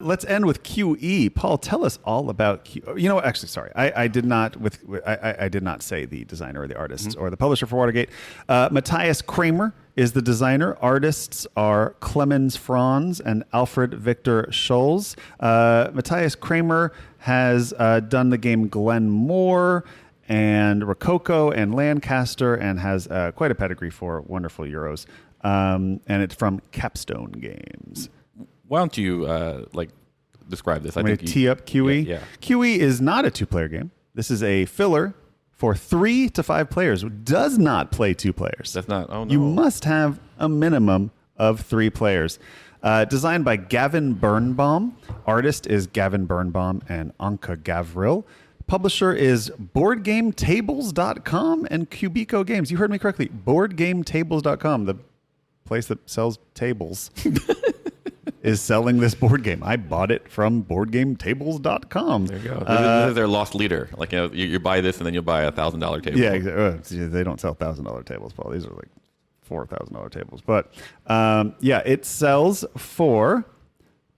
Let's end with QE. Paul, tell us all about actually, sorry, I did not I did not say the designer or the artists or the publisher for WaterGate. Matthias Kramer is the designer. Artists are Clemens Franz and Alfred Victor Scholz. Matthias Kramer has done the game Glenmore and Rococo and Lancaster and has quite a pedigree for wonderful Euros. And it's from Capstone Games. Why don't you describe this? I'm going to tee up QE. Yeah. QE is not a two-player game. This is a filler for 3 to 5 players. It does not play 2 players. That's not. Oh no. You must have a minimum of 3 players. Designed by Gavin Birnbaum. Artist is Gavin Birnbaum and Anka Gavril. Publisher is BoardGameTables.com and Cubico Games. You heard me correctly. BoardGameTables.com, the place that sells tables. Is selling this board game. I bought it from BoardGameTables.com. There you go. This is their lost leader. Like, you buy this and then you'll buy a $1,000 table. Yeah, exactly. They don't sell $1,000 tables, Paul. These are like $4,000 tables. But it sells for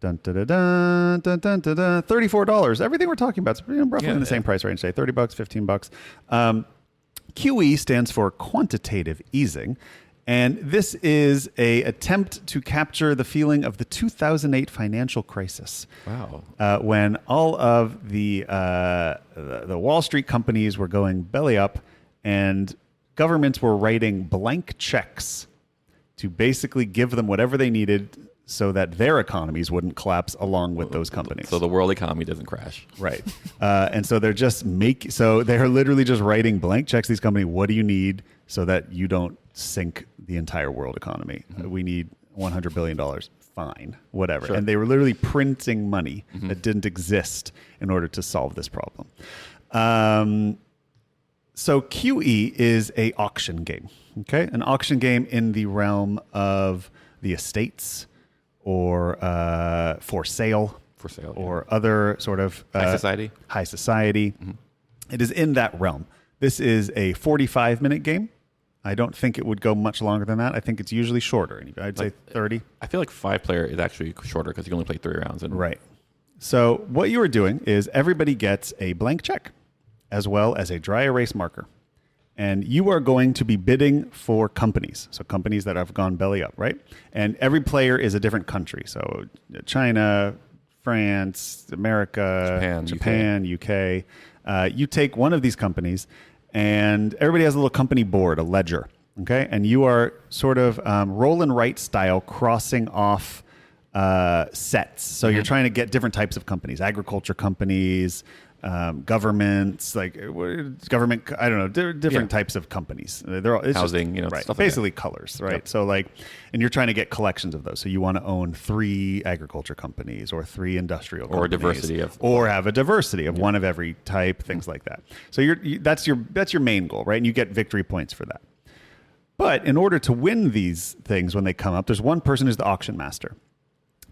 $34. Everything we're talking about is roughly in the same price range. Say $30, $15. QE stands for quantitative easing. And this is a attempt to capture the feeling of the 2008 financial crisis. Wow. When all of the Wall Street companies were going belly up and governments were writing blank checks to basically give them whatever they needed so that their economies wouldn't collapse along with those companies. So the world economy doesn't crash. Right. And so they're they're literally just writing blank checks to these companies. What do you need so that you don't sink the entire world economy? We need $100 billion. Fine, whatever. Sure. And they were literally printing money that didn't exist in order to solve this problem. So QE is a auction game. Okay, an auction game in the realm of the estates or for sale, or other sort of high society. High society. It is in that realm. This is a 45-minute game. I don't think it would go much longer than that. I think it's usually shorter. I'd say 30. I feel like 5-player is actually shorter because you can only play 3 rounds. Right. So what you are doing is everybody gets a blank check as well as a dry erase marker. And you are going to be bidding for companies. So companies that have gone belly up, right? And every player is a different country. So China, France, America, Japan, UK. You take one of these companies and everybody has a little company board, a ledger, okay? And you are sort of roll and write style crossing off sets. So you're trying to get different types of companies, agriculture companies, governments, government, I don't know, different types of companies. They're all, housing, right, stuff basically like that. Colors, right? Yep. So and you're trying to get collections of those. So you want to own 3 agriculture companies or 3 industrial companies. Or diversity of. Or have a diversity of one of every type, things like that. So that's your main goal, right? And you get victory points for that. But in order to win these things when they come up, there's one person who's the auction master.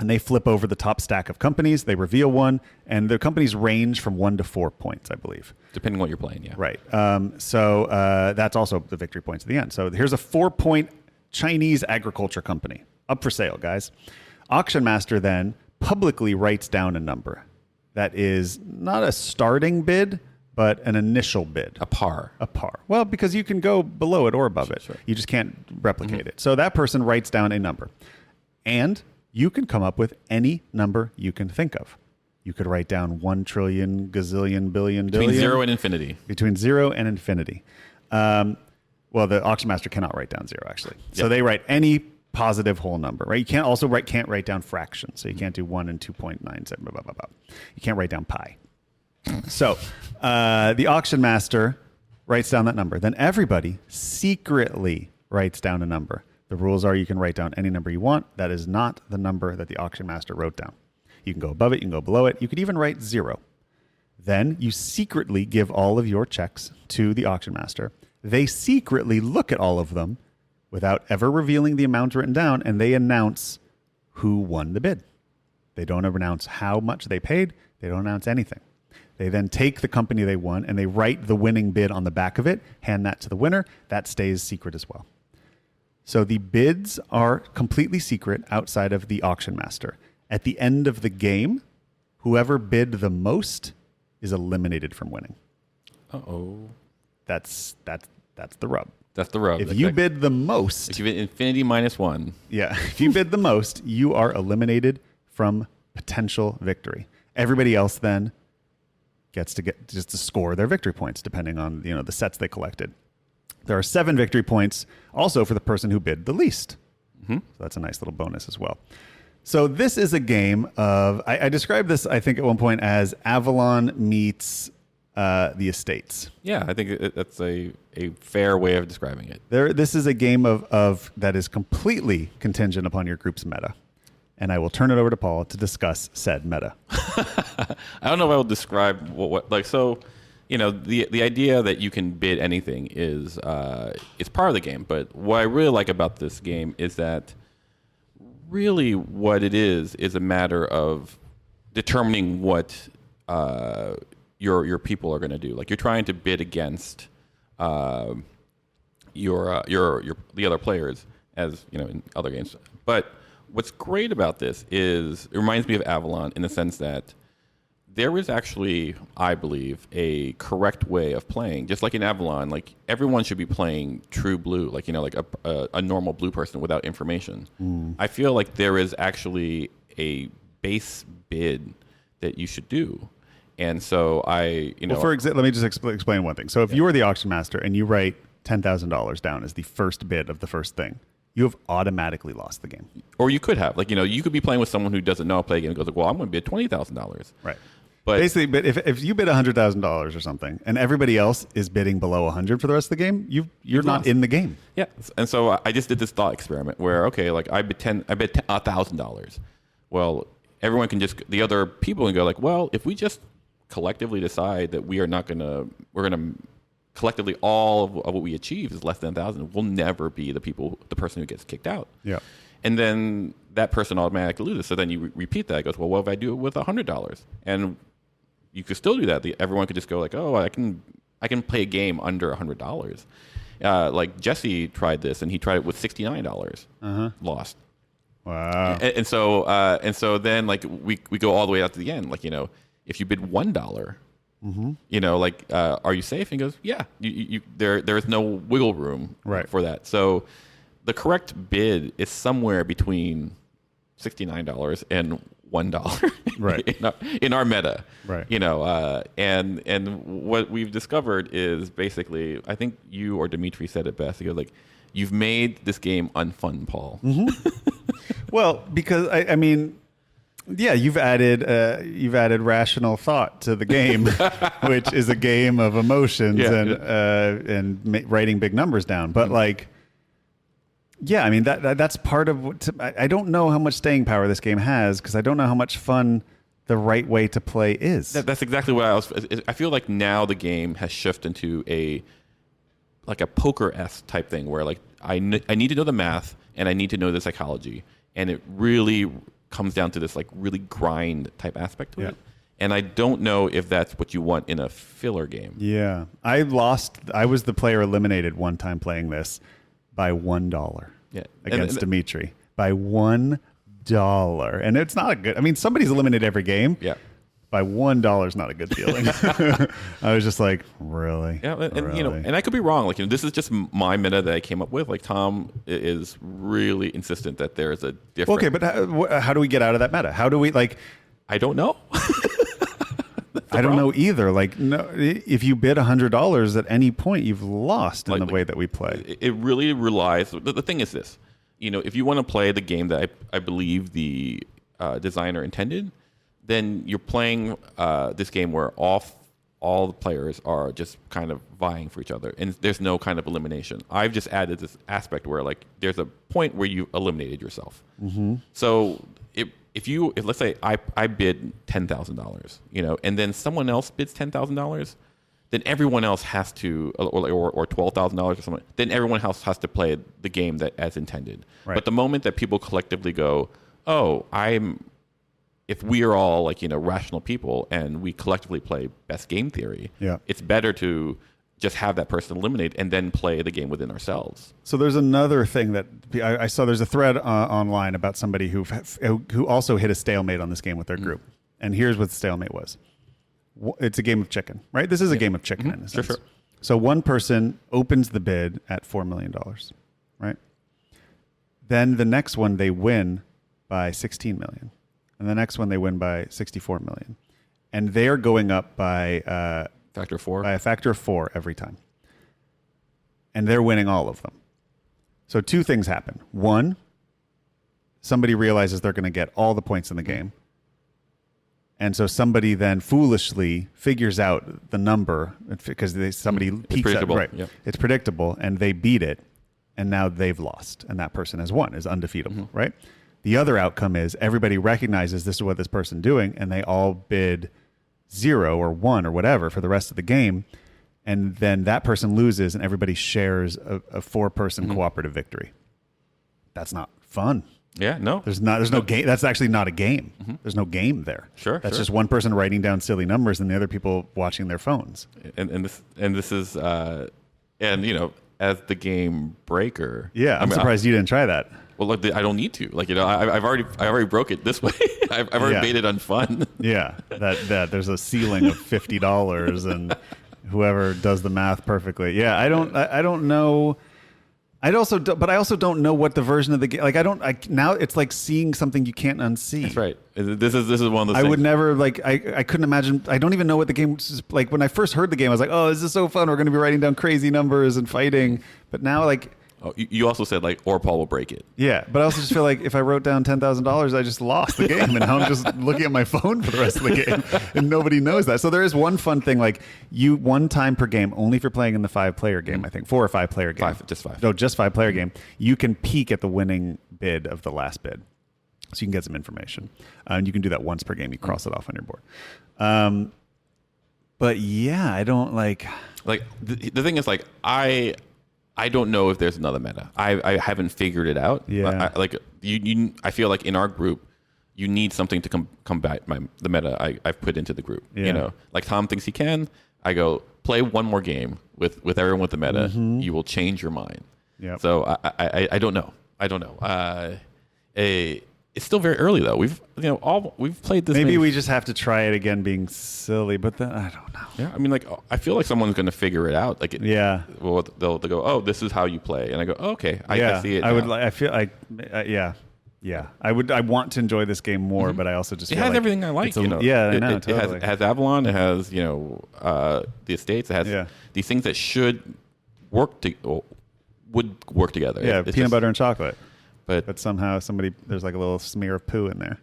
And they flip over the top stack of companies. They reveal one, and the companies range from 1 to 4 points, I believe. Depending on what you're playing, yeah. Right. So that's also the victory points at the end. So here's a 4-point Chinese agriculture company up for sale, guys. Auction master then publicly writes down a number that is not a starting bid, but an initial bid. A par. Well, because you can go below it or above it. Sure. You just can't replicate it. So that person writes down a number. And you can come up with any number you can think of. You could write down 1 trillion, gazillion, billion, Between 0 and infinity. Between 0 and infinity. Well, the auction master cannot write down 0, actually. So Yep. they write any positive whole number, right? You can't write down fractions. So you can't do 1 and 2.97, blah, blah, blah, blah. You can't write down pi. So the auction master writes down that number. Then everybody secretly writes down a number. The rules are you can write down any number you want. That is not the number that the auction master wrote down. You can go above it. You can go below it. You could even write 0. Then you secretly give all of your checks to the auction master. They secretly look at all of them without ever revealing the amount written down, and they announce who won the bid. They don't announce how much they paid. They don't announce anything. They then take the company they won, and they write the winning bid on the back of it, hand that to the winner. That stays secret as well. So the bids are completely secret outside of the auction master. At the end of the game, whoever bid the most is eliminated from winning. Uh-oh. That's the rub. That's the rub. If you bid the most, if you bid infinity -1. yeah, if you bid the most, you are eliminated from potential victory. Everybody else then gets to score their victory points depending on the sets they collected. There are 7 victory points also for the person who bid the least. So that's a nice little bonus as well. So this is a game of, I described this, I think, at one point as Avalon meets the Estates. Yeah, I think that's a fair way of describing it. This is a game of that is completely contingent upon your group's meta. And I will turn it over to Paul to discuss said meta. I don't know if I will describe the idea that you can bid anything is part of the game. But what I really like about this game is that really what it is a matter of determining what your people are going to do. Like, you're trying to bid against the other players, as in other games. But what's great about this is it reminds me of Avalon in the sense that there is actually, I believe, a correct way of playing. Just like in Avalon, like, everyone should be playing true blue, like a normal blue person without information. I feel like there is actually a base bid that you should do. And so for example, let me just explain one thing. So if you are the auction master and you write $10,000 down as the first bid of the first thing, you have automatically lost the game. Or you could have, you could be playing with someone who doesn't know how to play a game and goes like, well, I'm going to bid $20,000. Right. But basically, but if you bid $100,000 or something and everybody else is bidding below 100 for the rest of the game, you're not in the game. Yeah. And so I just did this thought experiment where, okay, like I bid $1,000. Well, everyone can the other people can go like, well, if we just collectively decide that we're going to collectively all of what we achieve is less than 1,000, we'll never be the person who gets kicked out. Yeah. And then that person automatically loses. So then you repeat that. It goes, well, what if I do it with $100? And you could still do that. Everyone could just go like, oh, I can play a game under $100. Like Jesse tried this, and he tried it with $69. Lost. Wow. And so then like we go all the way out to the end. Like, if you bid $1, are you safe? And he goes, yeah. There is no wiggle room for that. So the correct bid is somewhere between $69 and $1 in our meta. Right. And what we've discovered is basically, I think you or Dimitri said it best. He goes like, you've made this game unfun, Paul. Well, because I mean, yeah, you've added rational thought to the game, which is a game of emotions and writing big numbers down. But yeah, I mean that's part of what. I don't know how much staying power this game has because I don't know how much fun the right way to play is. That's exactly what I feel like now the game has shifted into a poker-esque type thing where like I need to know the math and I need to know the psychology, and it really comes down to this like really grind type aspect to it. And I don't know if that's what you want in a filler game. Yeah, I was the player eliminated one time playing this by $1 against Dimitri by $1, and it's not a good. I mean, somebody's eliminated every game. Yeah, by $1 is not a good feeling. I was just like, really? Yeah, and really? And I could be wrong. Like, this is just my meta that I came up with. Like, Tom is really insistent that there is a different. Okay, but how do we get out of that meta? How do we I don't know. I don't know either. Like, no, if you bid $100 at any point, you've lost in the way that we play. It really relies. The thing is this, if you want to play the game that I believe the designer intended, then you're playing this game where all the players are just kind of vying for each other, and there's no kind of elimination. I've just added this aspect where like there's a point where you eliminated yourself. So if let's say I bid $10,000, and then someone else bids $10,000, then everyone else has to, or $12,000 or something. Then everyone else has to play the game that as intended. Right. But the moment that people collectively go, oh, if we are all rational people and we collectively play best game theory, it's better to just have that person eliminate and then play the game within ourselves. So there's another thing that I saw. There's a thread online about somebody who also hit a stalemate on this game with their group. And here's what the stalemate was. It's a game of chicken, right? This is a game of chicken in a sense. Sure. So one person opens the bid at $4 million, right? Then the next one they win by 16 million. And the next one they win by 64 million. And they're going up by Factor 4. By a factor of 4 every time. And they're winning all of them. So two things happen. One, somebody realizes they're going to get all the points in the game. And so somebody then foolishly figures out the number because somebody peeks at it. Right. Yep. It's predictable, and they beat it, and now they've lost, and that person has won, is undefeatable, right? The other outcome is everybody recognizes this is what this person's doing, and they all bid 0 or 1 or whatever for the rest of the game, and then that person loses, and everybody shares a 4-person cooperative victory. That's not fun. Yeah, no. There's no game. That's actually not a game. There's no game there. Sure. That's just one person writing down silly numbers and the other people watching their phones. And this is and you know, as the game breaker. Yeah, I'm surprised you didn't try that. Well, look, I don't need to. Like, you know, I've already broke it this way. I've already made it unfun. Yeah, that there's a ceiling of $50 and whoever does the math perfectly. Yeah, I don't know. I also don't know what the version of the game. Like now it's like seeing something you can't unsee. That's right. This is one of those. I things. would never like. I couldn't imagine. I don't even know what the game is like. When I first heard the game, I was like, "Oh, this is so fun. We're going to be writing down crazy numbers and fighting." But now, like, oh, you also said like, or Paul will break it. Yeah, but I also just feel like if I wrote down $10,000, I just lost the game, and now I'm just looking at my phone for the rest of the game, and nobody knows that. So there is one fun thing, like one time per game, only if you're playing in the 5-player game, I think 4 or 5-player game. Just 5. No, just 5-player game. You can peek at the winning bid of the last bid, so you can get some information, and you can do that once per game. You cross it off on your board. But yeah, I don't like. Like the thing is, like I don't know if there's another meta. I haven't figured it out. Yeah. I feel like in our group, you need something to combat the meta I've put into the group. Yeah. You know, like Tom thinks he can. I go play one more game with everyone with the meta. You will change your mind. Yeah. So I don't know. I don't know. It's still very early though. We've played this. Maybe we just have to try it again, being silly. But then I don't know. Yeah, I mean, like I feel like someone's going to figure it out. Like, well, they'll go, oh, this is how you play, and I go, oh, okay, I see it. I feel like, yeah. I want to enjoy this game more, but I also just feel has like everything I like. You know, I know, it has Avalon. It has the estates. It has these things that should would work together. Yeah, peanut butter and chocolate. But somehow there's like a little smear of poo in there.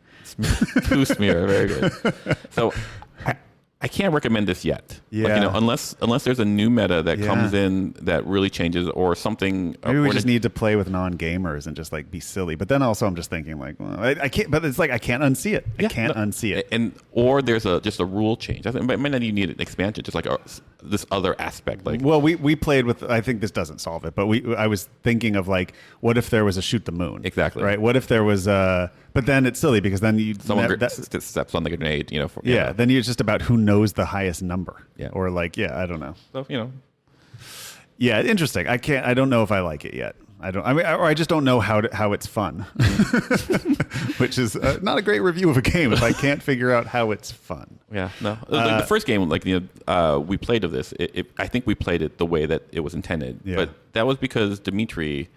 Poo smear, very good. So I can't recommend this yet. Yeah. Like, unless there's a new meta that comes in that really changes or something. Maybe we just need to play with non-gamers and just like be silly. But then also I'm just thinking like, well, I can't. But it's like I can't unsee it. I can't unsee it. Or there's just a rule change. I think it might not even need an expansion. Just like this other aspect. Like, well, we played with. I think this doesn't solve it. But I was thinking of like, what if there was a shoot the moon? Exactly. Right. What if there was But then it's silly because then someone steps on the grenade. Then it's just about who knows the highest number. Yeah. Or like, I don't know. So, Yeah, interesting. I don't know if I like it yet. I just don't know how it's fun, which is not a great review of a game if I can't figure out how it's fun. Yeah, no. Like the first game, we played of this. I think we played it the way that it was intended, but that was because Dimitri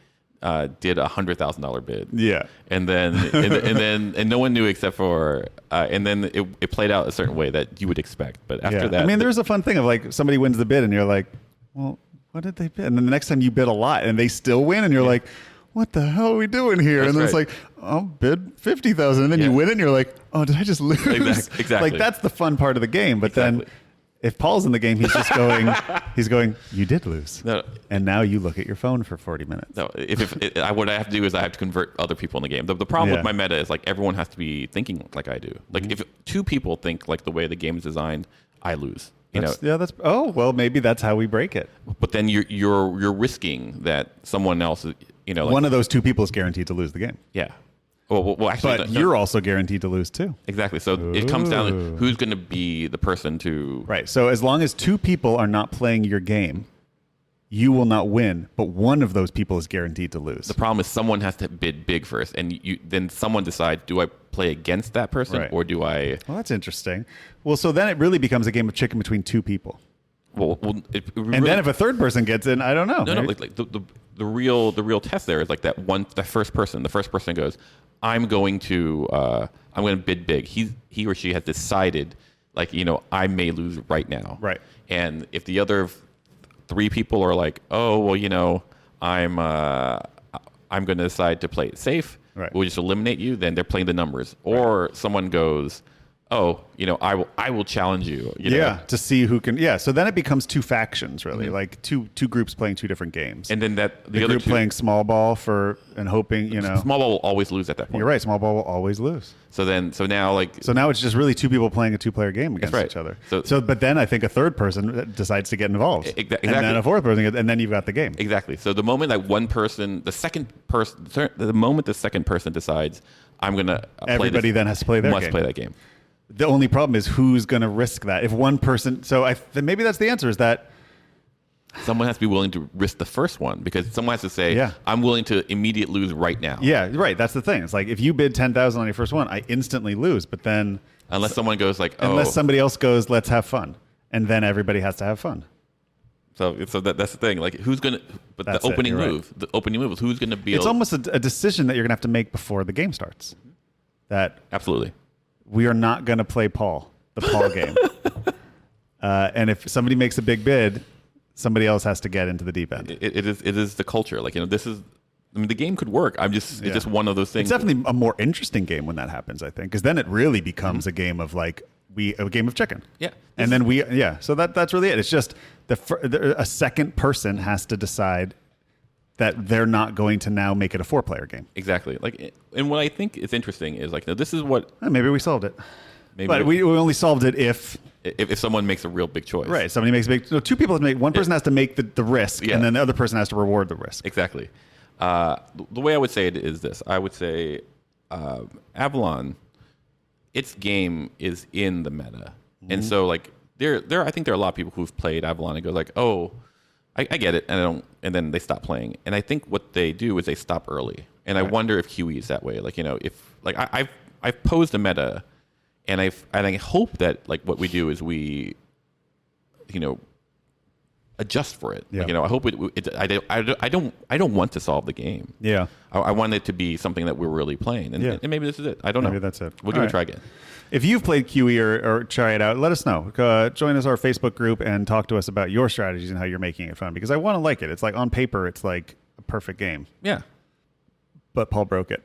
did $100,000 bid. Yeah, and then no one knew except for and then it played out a certain way that you would expect. But after that, I mean, there's a fun thing of like somebody wins the bid and you're like, well, what did they bid? And then the next time you bid a lot and they still win and you're like, what the hell are we doing here? That's and then it's right. like, I'll bid 50,000, and then you win it and you're like, oh, did I just lose? Exactly. Like that's the fun part of the game. But then if Paul's in the game, he's just going, you did lose. No. And now you look at your phone for 40 minutes. No, what I have to do is I have to convert other people in the game. The problem with my meta is like everyone has to be thinking like I do. Like if 2 people think like the way the game is designed, I lose. Maybe that's how we break it. But then you're risking that someone else, one of those 2 people is guaranteed to lose the game. Yeah. Well, actually, But you're also guaranteed to lose too. exactly. So it comes down to who's going to be the person to. Right. So as long as two people are not playing your game, you will not win, but one of those people is guaranteed to lose. The problem is someone has to bid big first, and then someone decides, do I play against that person Right. or do I? Well, that's interesting. Well, so then it really becomes a game of chicken between two people. Well, And then if a third person gets in, I don't know. no, like the real test there is like the first person. The first person goes, I'm going to bid big. He or she has decided, like, I may lose right now. Right. And if the other three people are like, oh, well, I'm going to decide to play it safe. Right. We'll just eliminate you. Then they're playing the numbers. Or someone goes, oh, I will challenge you. Yeah, to see who can. Yeah, so then it becomes two factions, really, like two groups playing two different games. And then the the other group two, playing small ball and hoping, small ball will always lose at that point. You're right, small ball will always lose. So now So now it's just really two people playing a two-player game against right. each other. So but then I think a third person decides to get involved, Exactly. and then a fourth person, and then you've got the game. Exactly. So the moment that the moment the second person decides, I'm going to Everybody then has to play their must game. play that game. The only problem is who's going to risk that. If one person, then maybe that's the answer, is that Someone has to be willing to risk the first one because someone has to say, Yeah. I'm willing to immediate lose right now. yeah, right. That's the thing. It's like if you bid 10,000 on your first one, I instantly lose. But then Unless someone goes like, oh. unless somebody else goes, let's have fun, and then everybody has to have fun. So that's the thing. Like, who's going to, but That's the it, opening you're right. move, is who's going to be It's able, almost a decision that you're going to have to make before the game starts. That absolutely. we are not going to play Paul, the Paul game. And if somebody makes a big bid, somebody else has to get into the deep end. It is the culture. Like, this is, I mean, the game could work. It's just one of those things. It's definitely a more interesting game when that happens, I think, because then it really becomes a game of a game of chicken. Yeah. And then so that's really it. It's just a second person has to decide that they're not going to now make it a 4-player game. Exactly. Like, and what I think is interesting is like, now this is what Maybe we solved it. maybe But we only solved it if someone makes a real big choice. right. Somebody makes a big. No, two people have to make. One person has to make the risk, Yeah. and then the other person has to reward the risk. Exactly. The way I would say it is this. I would say Avalon, its game is in the meta. And so like I think there are a lot of people who've played Avalon and go like, oh, I get it, and then they stop playing. And I think what they do is they stop early. And I wonder if QE is that way. Like, if like I've posed a meta, and I hope that like what we do is we adjust for it. Yeah. Like, I hope I don't want to solve the game. Yeah. I want it to be something that we're really playing, and maybe this is it. I don't know. Maybe that's it. We'll give it a try again. If you've played QE or try it out, let us know. Join us our Facebook group and talk to us about your strategies and how you're making it fun. Because I want to like it. It's like on paper, it's like a perfect game. Yeah. But Paul broke it.